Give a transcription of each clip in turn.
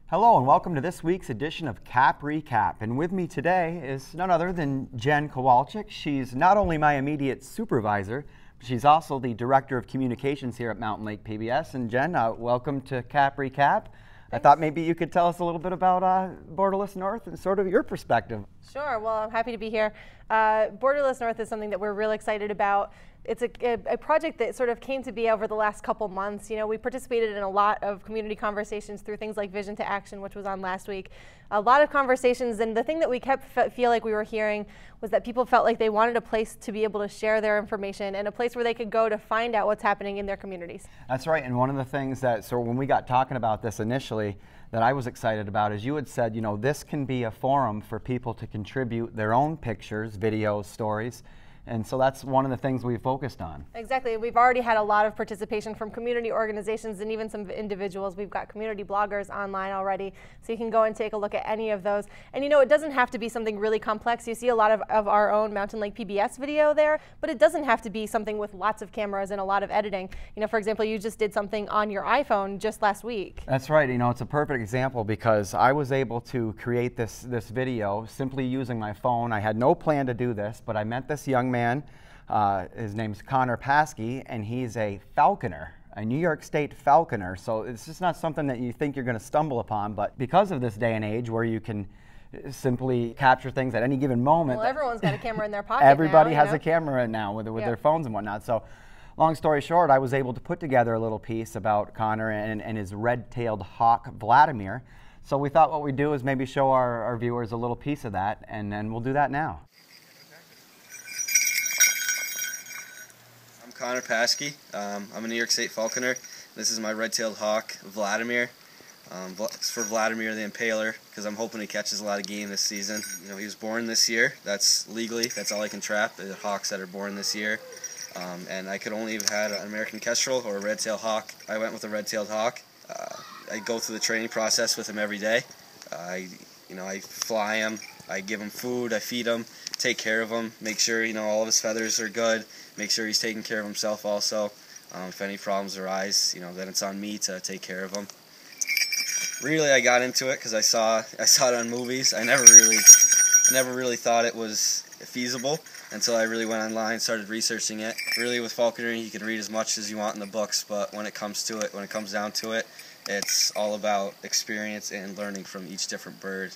Hello and welcome to this week's edition of Cap Recap. And with me today is none other than Jen Kowalczyk. She's not only my immediate supervisor, but she's also the Director of Communications here at Mountain Lake PBS. And Jen, welcome to Cap Recap. I thought maybe you could tell us a little bit about Borderless North and sort of your perspective. Sure, well, I'm happy to be here. Borderless North is something that we're really excited about. It's a project that sort of came to be over the last couple months. You know, we participated in a lot of community conversations through things like Vision to Action, which was on last week. A lot of conversations, and the thing that we kept feel like we were hearing was that people felt like they wanted a place to be able to share their information and a place where they could go to find out what's happening in their communities. That's right, and one of the things that, so when we got talking about this initially, that I was excited about is you had said, you know, this can be a forum for people to contribute their own pictures, videos, stories. And so that's one of the things we focused on. Exactly. We've already had a lot of participation from community organizations and even some individuals. We've got community bloggers online already, so you can go and take a look at any of those. And you know, it doesn't have to be something really complex. You see a lot of our own Mountain Lake PBS video there, but it doesn't have to be something with lots of cameras and a lot of editing. You know, for example, you just did something on your iPhone just last week. That's right. You know, it's a perfect example because I was able to create this video simply using my phone. I had no plan to do this, but I met this young man. His name's Connor Paskey, and he's a falconer, a New York State falconer. So it's just not something that you think you're going to stumble upon, but because of this day and age where you can simply capture things at any given moment. Well, everyone's got a camera in their pocket. Everybody now, has a camera now with their phones and whatnot. So long story short, I was able to put together a little piece about Connor and his red-tailed hawk, Vladimir. So we thought what we'd do is maybe show our viewers a little piece of that, and then we'll do that now. Connor Paskey. I'm a New York State falconer. This is my red-tailed hawk, Vladimir. It's for Vladimir the Impaler because I'm hoping he catches a lot of game this season. You know, he was born this year. That's legally, that's all I can trap, the hawks that are born this year. And I could only have had an American kestrel or a red-tailed hawk. I went with a red-tailed hawk. I go through the training process with him every day. I fly him, I give him food, I feed him, take care of him, make sure all of his feathers are good, make sure he's taking care of himself also. If any problems arise, then it's on me to take care of him. Really, I got into it because I saw it on movies. I never really thought it was feasible until I really went online and started researching it. Really, with falconry, you can read as much as you want in the books, but when it comes down to it, it's all about experience and learning from each different bird.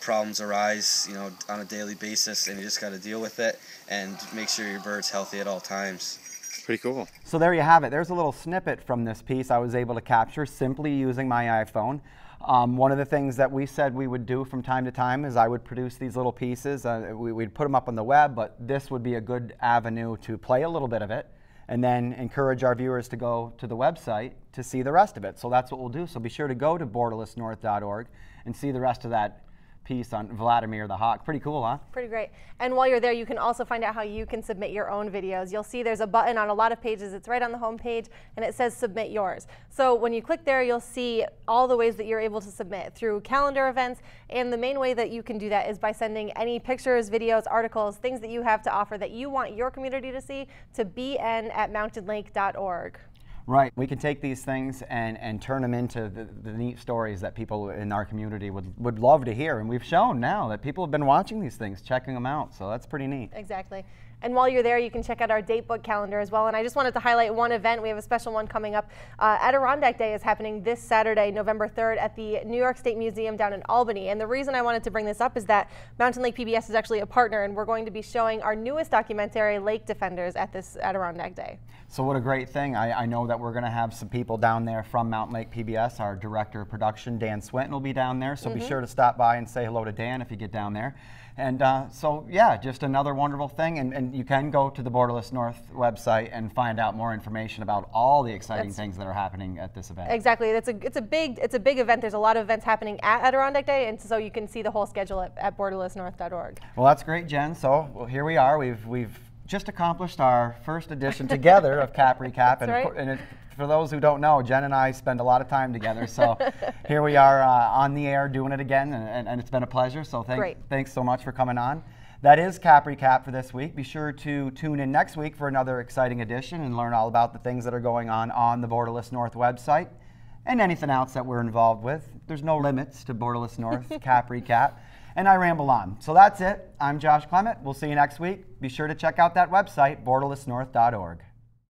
Problems arise, on a daily basis, and you just got to deal with it and make sure your bird's healthy at all times. Pretty cool. So there you have it. There's a little snippet from this piece I was able to capture simply using my iPhone. One of the things that we said we would do from time to time is I would produce these little pieces. We'd put them up on the web, but this would be a good avenue to play a little bit of it and then encourage our viewers to go to the website to see the rest of it. So that's what we'll do. So be sure to go to borderlessnorth.org and see the rest of that piece on Vladimir the hawk. Pretty cool, huh? Pretty great. And while you're there, you can also find out how you can submit your own videos. You'll see there's a button on a lot of pages. It's right on the home page, and it says Submit Yours. So when you click there, you'll see all the ways that you're able to submit through calendar events, and the main way that you can do that is by sending any pictures, videos, articles, things that you have to offer that you want your community to see to bn@mountainlake.org. Right. We can take these things and turn them into the neat stories that people in our community would love to hear. And we've shown now that people have been watching these things, checking them out. So that's pretty neat. Exactly. And while you're there, you can check out our date book calendar as well. And I just wanted to highlight one event. We have a special one coming up. Adirondack Day is happening this Saturday, November 3rd, at the New York State Museum down in Albany. And the reason I wanted to bring this up is that Mountain Lake PBS is actually a partner, and we're going to be showing our newest documentary, Lake Defenders, at this Adirondack Day. So what a great thing. I know that we're going to have some people down there from Mountain Lake PBS. Our director of production, Dan Swinton, will be down there. So be sure to stop by and say hello to Dan if you get down there. And so, yeah, just another wonderful thing. And you can go to the Borderless North website and find out more information about all the exciting things that are happening at this event. Exactly. It's a big event. There's a lot of events happening at Adirondack Day, and so you can see the whole schedule at borderlessnorth.org. Well, that's great, Jen. So here we are. We've just accomplished our first edition together of Cap Recap. That's and for those who don't know, Jen and I spend a lot of time together. So here we are on the air doing it again, and it's been a pleasure. So thanks so much for coming on. That is Cap Recap for this week. Be sure to tune in next week for another exciting edition and learn all about the things that are going on the Borderless North website. and anything else that we're involved with. There's no limits to Borderless North Cap Recap. And I ramble on. So that's it. I'm Josh Clement. We'll see you next week. Be sure to check out that website, borderlessnorth.org.